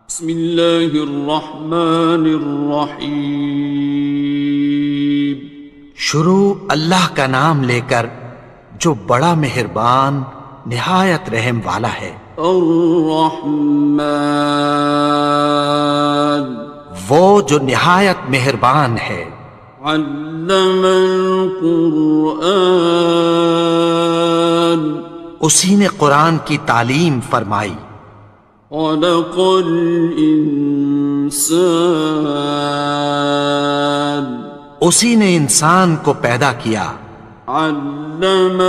بسم اللہ الرحمن الرحیم۔ شروع اللہ کا نام لے کر جو بڑا مہربان نہایت رحم والا ہے۔ الرحمن، وہ جو نہایت مہربان ہے۔ علم القرآن، اسی نے قرآن کی تعلیم فرمائی۔ خلق الانسان، اسی نے انسان کو پیدا کیا۔ علمہ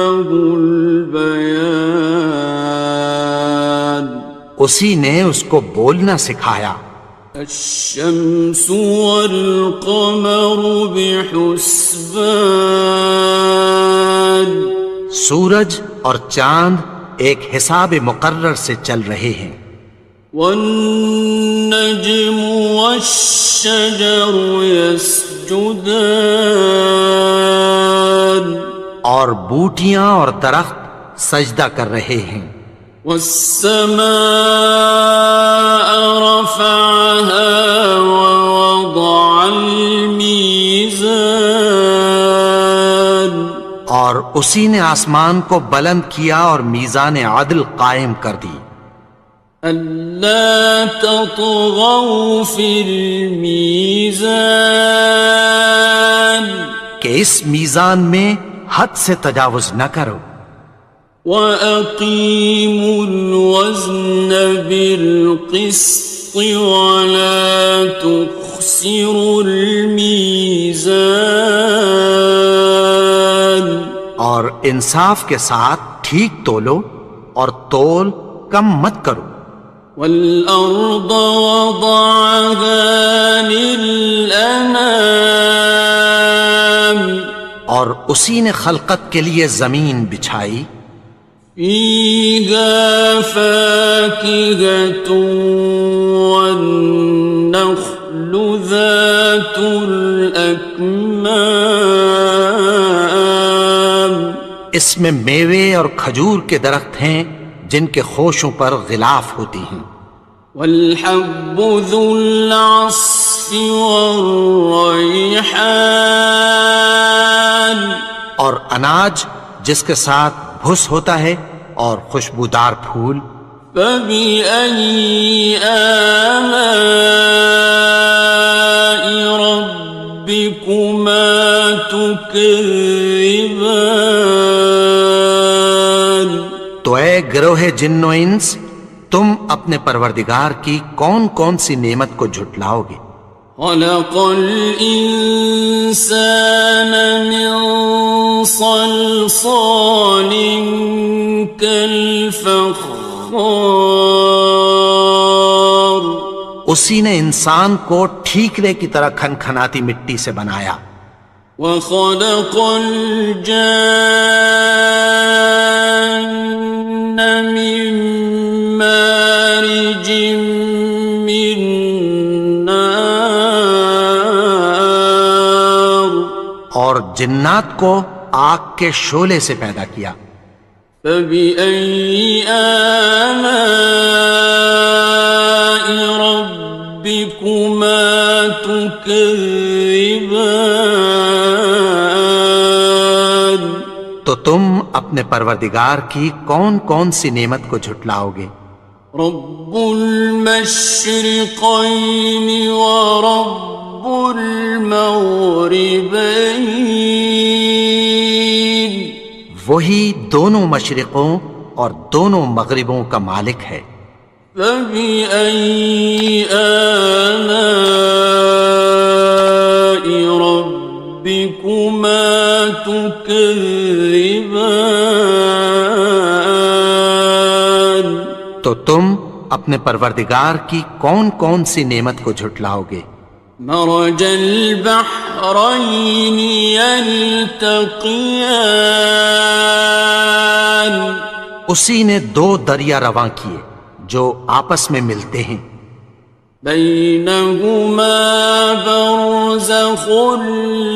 البیان، اسی نے اس کو بولنا سکھایا۔ الشمس والقمر بحسبان، سورج اور چاند ایک حساب مقرر سے چل رہے ہیں۔ والنجم والشجر يسجدان، اور بوٹیاں اور درخت سجدہ کر رہے ہیں۔ والسماء رفعها ووضع الميزان، اور اسی نے آسمان کو بلند کیا اور میزان عدل قائم کر دی۔ ألا تطغوا في الميزان، کہ اس میزان میں حد سے تجاوز نہ کرو۔ وَأَقِيمُوا الْوَزْنَ بِالْقِسْطِ وَلَا تُخْسِرُوا الْمِيزَانَ، اور انصاف کے ساتھ ٹھیک تولو اور تول کم مت کرو۔ وَالْأَرْضَ وَضَعَهَا لِلْأَنَامِ، اور اسی نے خلقت کے لیے زمین بچھائی۔ فِيهَا فَاكِهَةٌ وَالنَّخْلُ ذَاتُ الْأَكْمَامِ، اس میں میوے اور کھجور کے درخت ہیں جن کے خوشوں پر غلاف ہوتی ہیں۔ وَالْحَبُّ ذُو الْعَصْفِ وَالرَّيْحَانِ، اور اناج جس کے ساتھ بھس ہوتا ہے اور خوشبودار پھول۔ فَبِأَيِّ آلَاءِ رَبِّكُمَا تُكَذِّبَانِ، تو اے گروہ جن و انس، تم اپنے پروردگار کی کون کون سی نعمت کو جھٹلاؤ گے؟ خَلَقَ الْإِنسَانَ مِنْ صَلْصَالٍ كَالْفَخَّارِ، اسی نے انسان کو ٹھیکرے کی طرح کھنکھناتی مٹی سے بنایا۔ وَخَلَقَ الْجَانَّ مِن مَّارِجٍ مِّن نَّارٍ، اور جنات کو آگ کے شعلے سے پیدا کیا۔ فَبِأَيِّ آلَاءِ رَبِّكُمَا تُكَذِّبَانِ، تو تم اپنے پروردگار کی کون کون سی نعمت کو جھٹلاؤ گے؟ رب المشرقین ورب المغربین، وہی دونوں مشرقوں اور دونوں مغربوں کا مالک ہے۔ فَبِأَيِّ آلَاءِ رَبِّكُمَا تُكَذِّبَانِ، تو تم اپنے پروردگار کی کون کون سی نعمت کو جھٹلاؤ گے؟ مرج البحرین یلتقیان، اسی نے دو دریا رواں کیے جو آپس میں ملتے ہیں۔ بینہما برزخ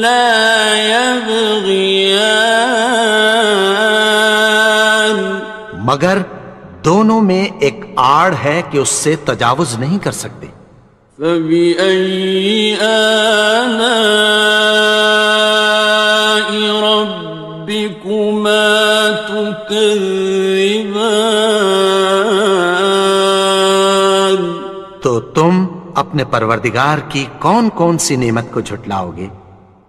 لا یبغیان، مگر دونوں میں ایک آڑ ہے کہ اس سے تجاوز نہیں کر سکتے۔ فبأي آلاء ربكما تكذبان؟ تو تم اپنے پروردگار کی کون کون سی نعمت کو جھٹلاؤ گے؟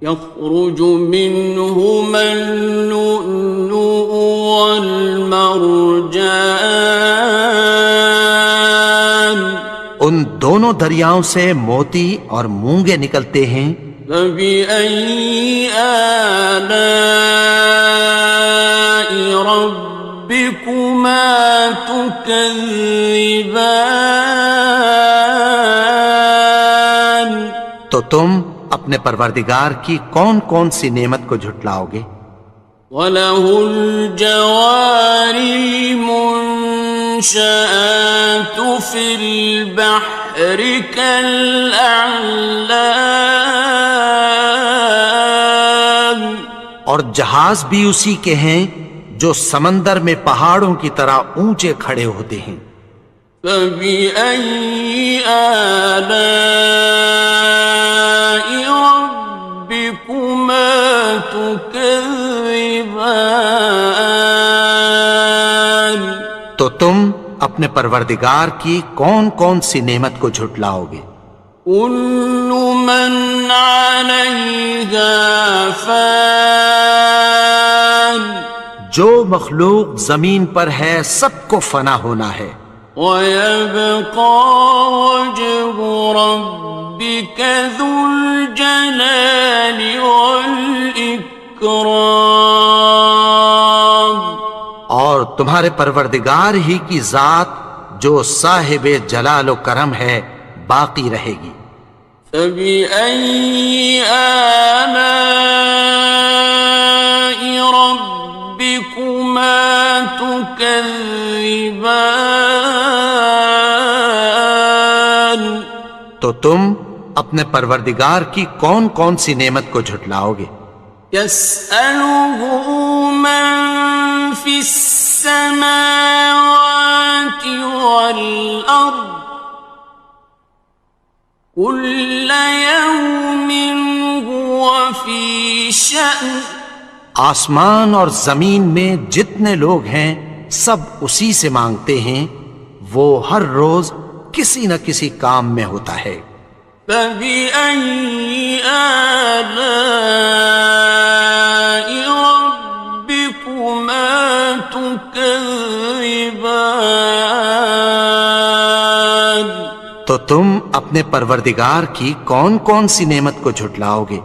يخرج منهما اللؤلؤ والمرجان، ان دونوں دریاؤں سے موتی اور مونگے نکلتے ہیں۔ فبأي آلاء ربكما تكذبان؟ تو تم اپنے پروردگار کی کون کون سی نعمت کو جھٹلاؤ گے؟ وَلَهُ الْجَوَارِ الْمُنشَآتُ فِي الْبَحْرِ كَالْأَعْلَامِ، اور جہاز بھی اسی کے ہیں جو سمندر میں پہاڑوں کی طرح اونچے کھڑے ہوتے ہیں۔ فَبِأَيِّ آلَاءِ رَبِّكُمَا تُكَذِّبَانِ؟ تو تم اپنے پروردگار کی کون کون سی نعمت کو جھٹلاؤ گے؟ كُلُّ مَنْ عَلَيْهَا فَانٍ، جو مخلوق زمین پر ہے سب کو فنا ہونا ہے۔ وَيَبْقَى وَجْهُ رَبِّكَ ذُو الْجَلَالِ وَالْإِكْرَامِ، اور تمہارے پروردگار ہی کی ذات جو صاحب جلال و کرم ہے باقی رہے گی۔ فَبِأَيِّ آلَاءِ رَبِّكُمَا تُكَذِّبَانِ؟ تو تم اپنے پروردگار کی کون کون سی نعمت کو جھٹلاؤ گے؟ يَسْأَلُهُ مَن فِي السَّمَاوَاتِ وَالْأَرْضِ كُلَّ يَوْمٍ هُوَ فِي شَأْنٍ، آسمان اور زمین میں جتنے لوگ ہیں سب اسی سے مانگتے ہیں، وہ ہر روز کسی نہ کسی کام میں ہوتا ہے۔ فَبِأَيِّ آلَاءِ رَبِّكُمَا تُكَذِّبَانِ؟ تو تم اپنے پروردگار کی کون کون سی نعمت کو جھٹلاؤ گے؟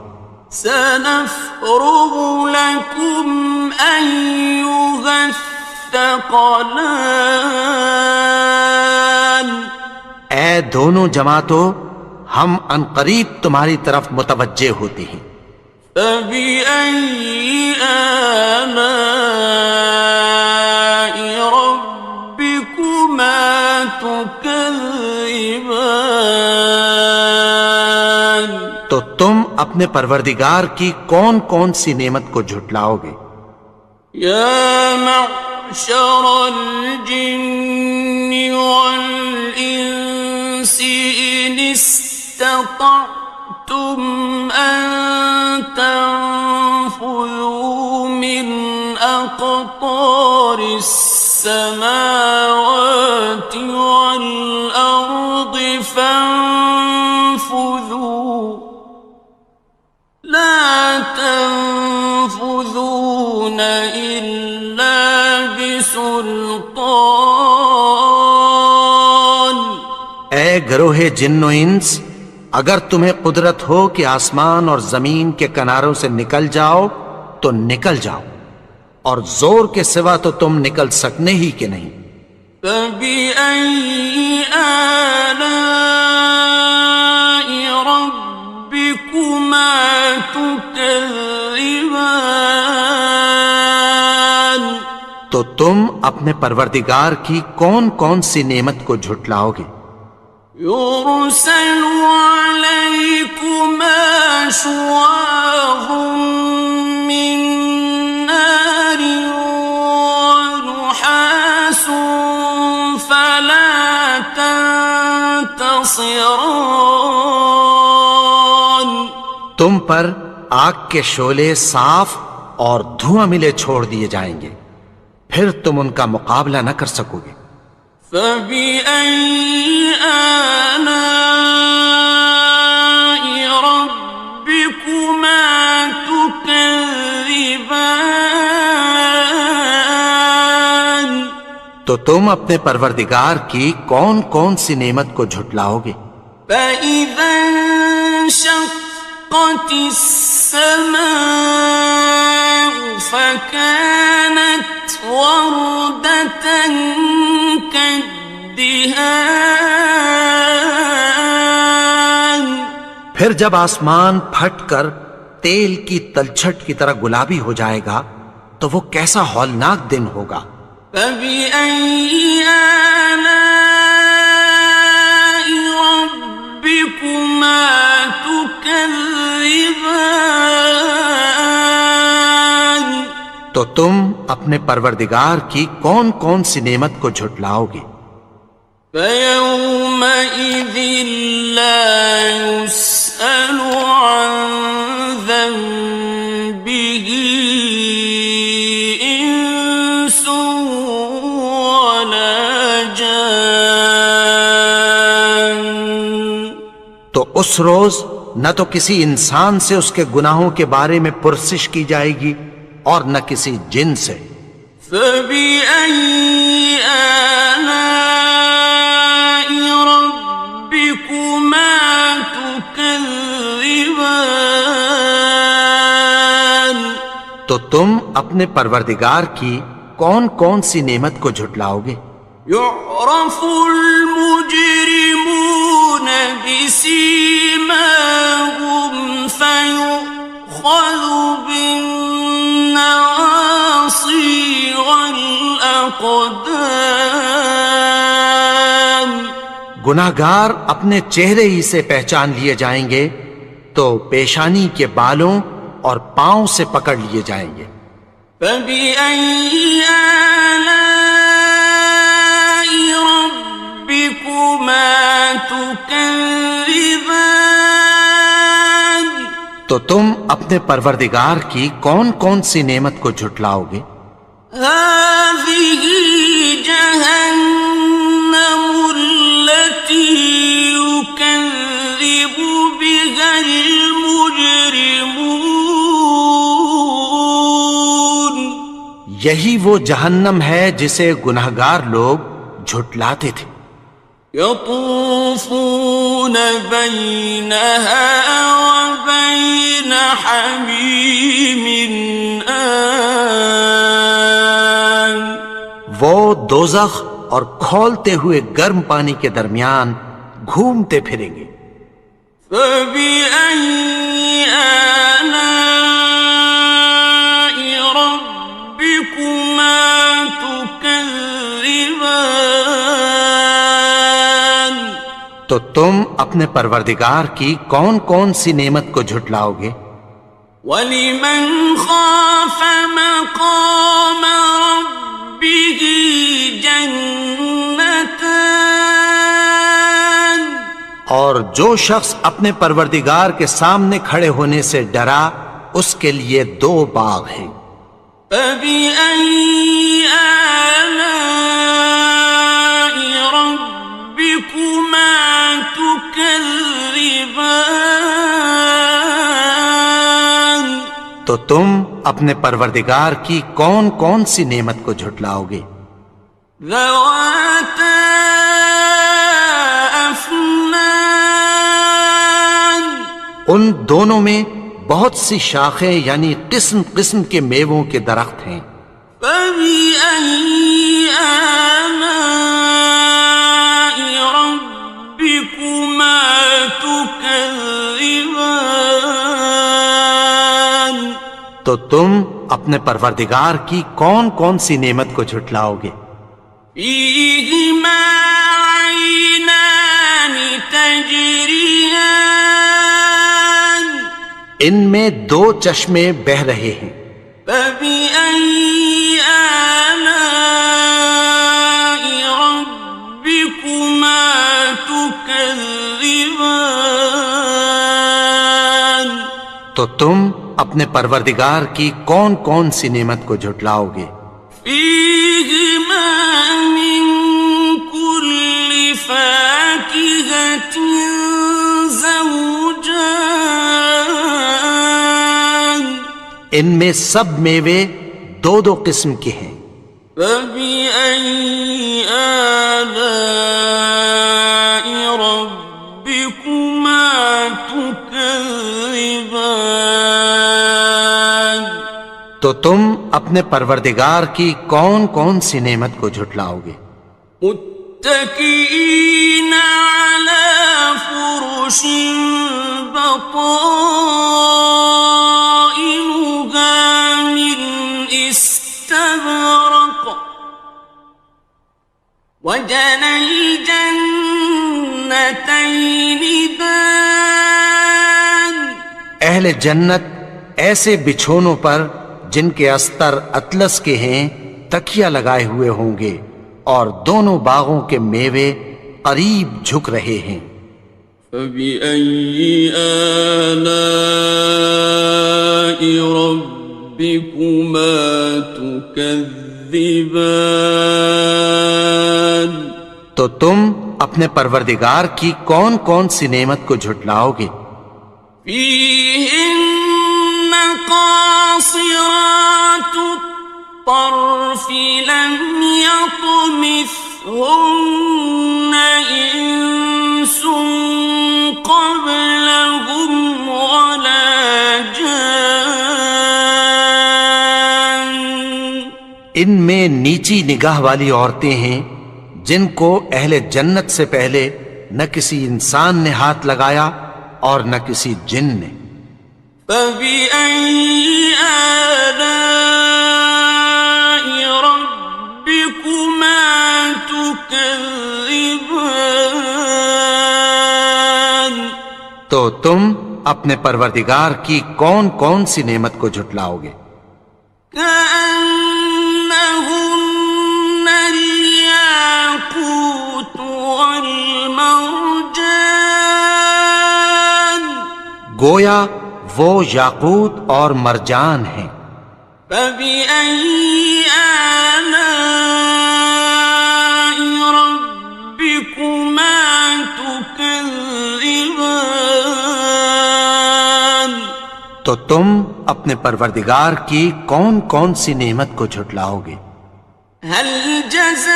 سَنَفْرُغُ لَكُمْ أَيُّهَ الثَّقَلَانِ، اے دونوں جماعتوں، ہم عنقریب تمہاری طرف متوجہ ہوتے ہیں۔ فَبِأَيِّ آلَاءِ رَبِّكُمَا تُكَذِّبَانِ؟ تو تم اپنے پروردگار کی کون کون سی نعمت کو جھٹلاؤ گے؟ يَا مَعْشَرَ الْجِنِّ وَالْإِنسِ إِنِ اسْتَطَعْتُمْ أَن تَنفُذُوا مِنْ أَقْطَارِ السَّمَاوَاتِ وَالْأَرْضِ فَانفُذُوا، لَا تَنفُذُونَ إِلَّا بِسُلْطَانٍ۔ اے گروہ جن و انس، اگر تمہیں قدرت ہو کہ آسمان اور زمین کے کناروں سے نکل جاؤ تو نکل جاؤ، اور زور کے سوا تو تم نکل سکنے ہی کہ نہیں۔ فَبِأَيِّ آلَاءِ رَبِّكُمَا تُكَذِّبَانِ؟ تو تم اپنے پروردگار کی کون کون سی نعمت کو جھٹلاؤ گے؟ يُرْسَلُ عَلَيْكُمَا شُوَاظٌ مِّن نَّارٍ وَنُحَاسٌ خاصران. تم پر آگ کے شعلے صاف اور دھواں ملے چھوڑ دیے جائیں گے، پھر تم ان کا مقابلہ نہ کر سکو گے۔ فبأي آلاء ربكما تكذبان. تو تم اپنے پروردگار کی کون کون سی نعمت کو جھٹلاؤ گے؟ فإذا انشقت السماء فكانت وردة كالدهان. پھر جب آسمان پھٹ کر تیل کی تلچھٹ کی طرح گلابی ہو جائے گا تو وہ کیسا ہولناک دن ہوگا۔ فبأي آلاء ربكما تكذبان. تو تم اپنے پروردگار کی کون کون سی نعمت کو جھٹلاؤ گے؟ فيومئذ لا يسأل عن ذنبه إنس ولا جان. تو اس روز نہ تو کسی انسان سے اس کے گناہوں کے بارے میں پرسش کی جائے گی اور نہ کسی جن سے۔ فبأي آلاء ربكما تكذبان. تو تم اپنے پروردگار کی کون کون سی نعمت کو جھٹلاؤ گے؟ يعرف المجرمون بسيماهم فيؤخذ بالنواصي والأقدام. گناہگار اپنے چہرے ہی سے پہچان لیے جائیں گے تو پیشانی کے بالوں اور پاؤں سے پکڑ لیے جائیں گے۔ فبأي آلاء ربكما تكذبان. تو تم اپنے پروردگار کی کون کون سی نعمت کو جھٹلاؤ گے؟ هذه جهنم التي يكذب بها المجرمون. یہی وہ جہنم ہے جسے گناہگار لوگ جھٹلاتے تھے۔ يطوفون بينها وبين حميم آن. وہ دوزخ اور کھولتے ہوئے گرم پانی کے درمیان گھومتے پھریں گے۔ فبأي آلاء ربكما تكذبان. تو تم اپنے پروردگار کی کون کون سی نعمت کو جھٹلاؤ گے؟ وَلِمَنْ خَافَ مَقَامَ رَبِّهِ جَنَّتَانِ. اور جو شخص اپنے پروردگار کے سامنے کھڑے ہونے سے ڈرا اس کے لیے دو باغ ہیں۔ فَبِأَيِّ آلَاءِ رَبِّكُمَا تُكَذِّبَانِ. تو تم اپنے پروردگار کی کون کون سی نعمت کو جھٹلاؤ گے؟ ذَوَاتَا أَفْنَانٍ. ان دونوں میں بہت سی شاخیں یعنی قسم قسم کے میووں کے درخت ہیں۔ فَبِأَيِّ آلَاءِ رَبِّكُمَا تُكَذِّبَانِ. تو تم اپنے پروردگار کی کون کون سی نعمت کو جھٹلاؤ گے؟ فِيهِمَا عَيْنَانِ تَجْرِيَانِ. ان میں دو چشمے بہہ رہے ہیں۔ فَبِأَيِّ آلَاءِ رَبِّكُمَا تُكَذِّبَانِ. تكذبان تو تم اپنے پروردگار کی کون کون سی نعمت کو جھٹلاؤ گے؟ فيهما من كل فاكهة زوجان ان میں سب میوے دو دو قسم کے ہیں۔ فبأي آلاء ربكما تكذبان تو تم اپنے پروردگار کی کون کون سی نعمت کو جھٹلاؤ گے؟ متكئين على فرش بطائنها من استبرق وجنى الجنتين دان اہل جنت ایسے بچھونوں پر جن کے استر اطلس کے ہیں تکیہ لگائے ہوئے ہوں گے اور دونوں باغوں کے میوے قریب جھک رہے ہیں۔ فبأي آلاء ربكما تكذبان تو تم اپنے پروردگار کی کون کون سی نعمت کو جھٹلاؤ گے؟ فيهن قاصرات الطرف لم يطمثهن إنس قبلهم ولا جان ان میں نیچی نگاہ والی عورتیں ہیں جن کو اہل جنت سے پہلے نہ کسی انسان نے ہاتھ لگایا اور نہ کسی جن نے۔ فبأي آلاء ربكما تكذبان تو تم اپنے پروردگار کی کون کون سی نعمت کو جھٹلاؤ گے؟ كأنهن الياقوت والمرجان گویا وہ یاقوت اور مرجان ہیں۔ فبأي آلاء ربكما تكذبان تو تم اپنے پروردگار کی کون کون سی نعمت کو جھٹلاؤ گے؟ هل جزاء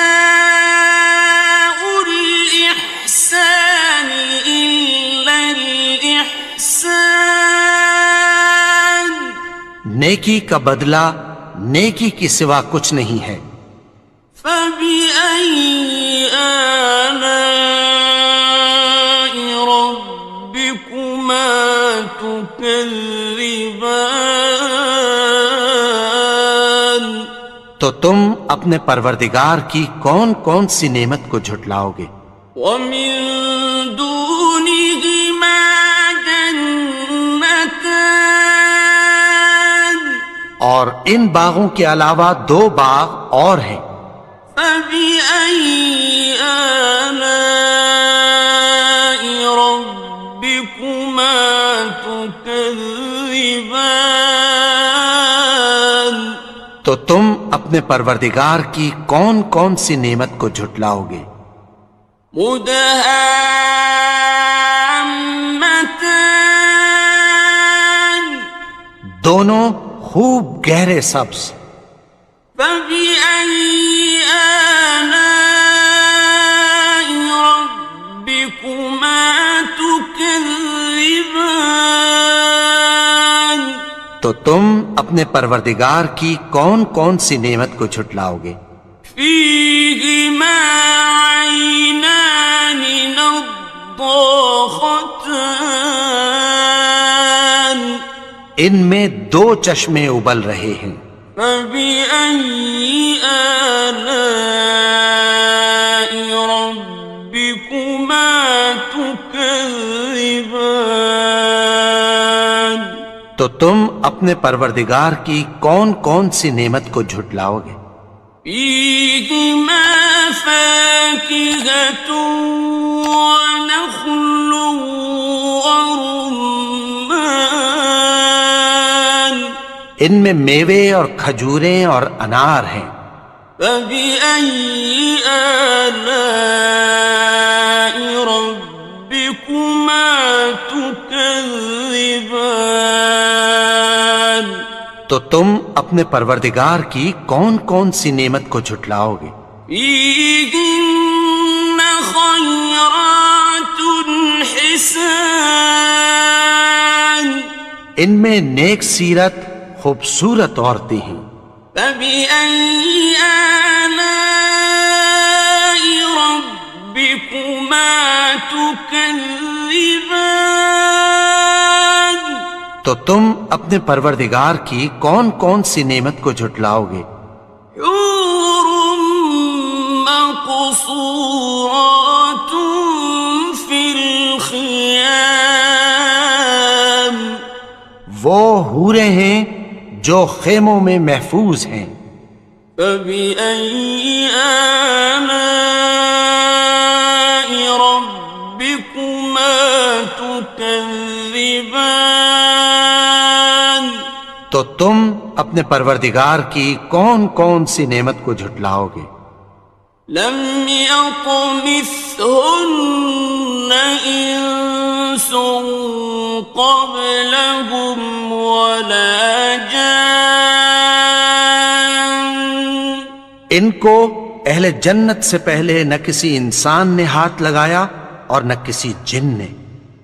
الإحسان إلا الإحسان نیکی کا بدلہ نیکی کی سوا کچھ نہیں ہے۔ فبأي آلاء ربكما تكذبان تو تم اپنے پروردگار کی کون کون سی نعمت کو جھٹلاؤ گے؟ ومن دونهما جنتان اور ان باغوں کے علاوہ دو باغ اور ہیں۔ فبأي آلاء ربكما تكذبان تو تم اپنے پروردگار کی کون کون سی نعمت کو جھٹلاؤ گے؟ مدهامتان دونوں خوب گہرے سبز۔ فبأي آلاء ربكما تكذبان تو تم اپنے پروردگار کی کون کون سی نعمت کو جھٹلاؤ گے؟ فيهما عينان نضاختان ان میں دو چشمے ابل رہے ہیں۔ فبأي آلاء ربكما تكذبان تو تم اپنے پروردگار کی کون کون سی نعمت کو جھٹلاؤ گے؟ فيهما فاكهة ونخل ورمان ان میں میوے اور کھجوریں اور انار ہیں. فبأي آلاء ربكما تكذبان تو تم اپنے پروردگار کی کون کون سی نعمت کو جھٹلاؤ گے؟ فيهن خيرات حسان ان میں نیک سیرت خوبصورت عورتیں ہیں. فبأي آلاء ربكما تكذبان تو تم اپنے پروردگار کی کون کون سی نعمت کو جھٹلاؤ گے؟ حور مقصورات في الخيام وہ حوریں ہیں جو خیموں میں محفوظ ہیں. فبأي آلاء ربكما تكذبان تو تم اپنے پروردگار کی کون کون سی نعمت کو جھٹلاؤ گے؟ لم يطمثهن إنس قبلهم ولا جان ان کو اہل جنت سے پہلے نہ کسی انسان نے ہاتھ لگایا اور نہ کسی جن نے.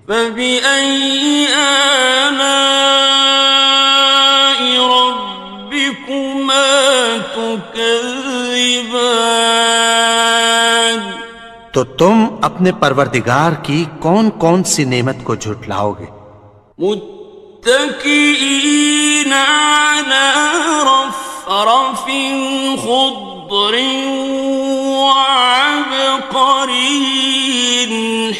فبأي آلاء ربكما تكذبان تو تم اپنے پروردگار کی کون کون سی نعمت کو جھٹلاؤ گے؟ متكئين على رفرف خضر وعبقري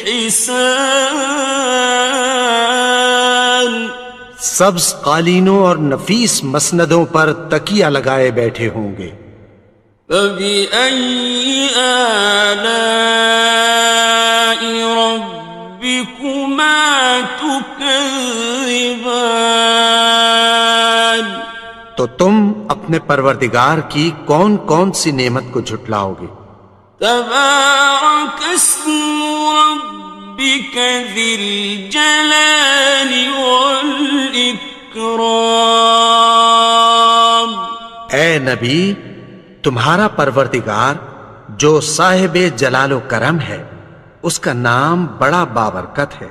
حسان سبز قالینوں اور نفیس مسندوں پر تکیہ لگائے بیٹھے ہوں گے. فبأي آلاء ربكما تكذبان تو تم اپنے پروردگار کی کون کون سی نعمت کو جھٹلاؤ گے؟ تبارك اسم ربك ذي الجلال والإكرام اے نبی، تمہارا پروردگار جو صاحب جلال و کرم ہے، اس کا نام بڑا بابرکت ہے.